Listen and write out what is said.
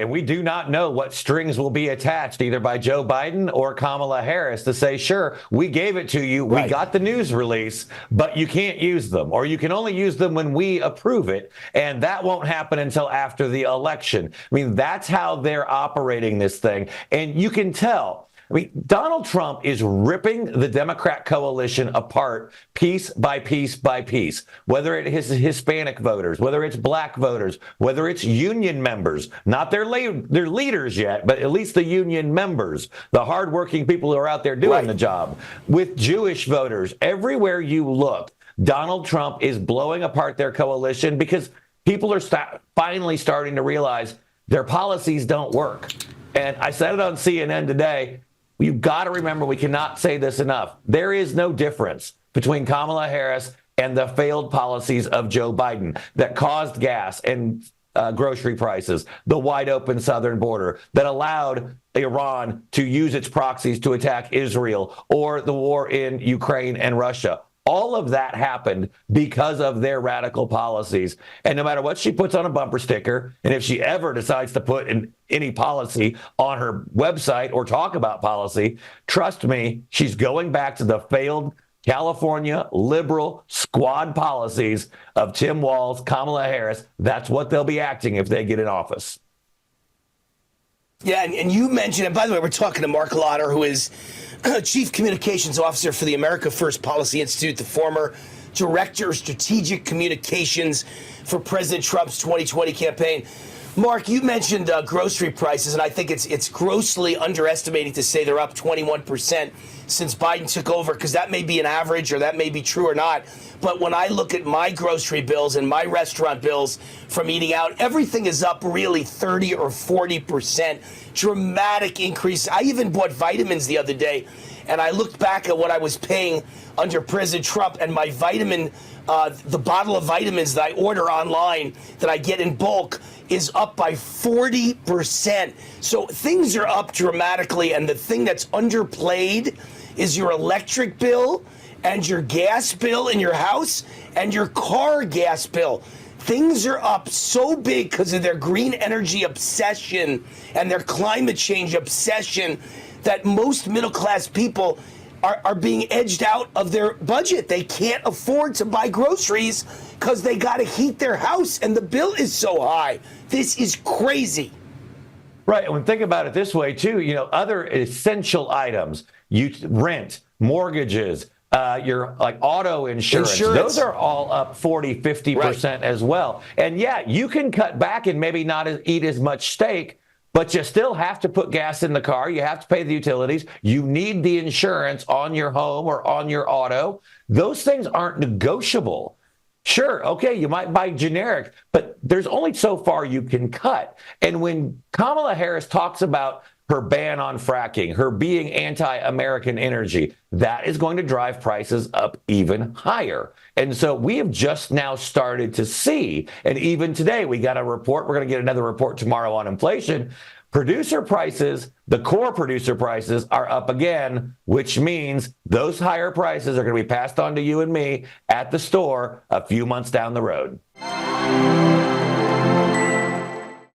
And we do not know what strings will be attached either by Joe Biden or Kamala Harris to say, sure, we gave it to you. Right. We got the news release, but you can't use them, or you can only use them when we approve it. And that won't happen until after the election. I mean, that's how they're operating this thing. And you can tell. I mean, Donald Trump is ripping the Democrat coalition apart piece by piece by piece, whether it is Hispanic voters, whether it's black voters, whether it's union members, not their leaders yet, but at least the union members, the hardworking people who are out there doing the job, with Jewish voters. Everywhere you look, Donald Trump is blowing apart their coalition because people are finally starting to realize their policies don't work. And I said it on CNN today. You've got to remember, we cannot say this enough. There is no difference between Kamala Harris and the failed policies of Joe Biden that caused gas and grocery prices, the wide open southern border that allowed Iran to use its proxies to attack Israel, or the war in Ukraine and Russia. All of that happened because of their radical policies. And no matter what she puts on a bumper sticker, and if she ever decides to put any policy on her website or talk about policy, trust me, she's going back to the failed California liberal squad policies of Tim Walz, Kamala Harris. That's what they'll be acting if they get in office. Yeah, and you mentioned, and by the way, we're talking to Marc Lotter, who is Chief Communications Officer for the America First Policy Institute, the former Director of Strategic Communications for President Trump's 2020 campaign. Mark, you mentioned grocery prices, and I think it's grossly underestimating to say they're up 21% since Biden took over, because that may be an average or that may be true or not. But when I look at my grocery bills and my restaurant bills from eating out, everything is up really 30 or 40%. Dramatic increase. I even bought vitamins the other day, and I looked back at what I was paying under President Trump, and my vitamin, the bottle of vitamins that I order online that I get in bulk is up by 40%. So things are up dramatically, and the thing that's underplayed is your electric bill and your gas bill in your house and your car gas bill. Things are up so big because of their green energy obsession and their climate change obsession that most middle-class people are being edged out of their budget. They can't afford to buy groceries because they got to heat their house, and the bill is so high. This is crazy. Right. And think about it this way, too. You know, other essential items, rent, mortgages, your like auto insurance, those are all up 40, 50% as well. And yeah, you can cut back and maybe not eat as much steak, but you still have to put gas in the car. You have to pay the utilities. You need the insurance on your home or on your auto. Those things aren't negotiable. Sure, okay, you might buy generic, but there's only so far you can cut. And when Kamala Harris talks about her ban on fracking, her being anti-American energy, that is going to drive prices up even higher. And so we have just now started to see, and even today we got a report, we're going to get another report tomorrow on inflation. Producer prices, the core producer prices are up again, which means those higher prices are going to be passed on to you and me at the store a few months down the road.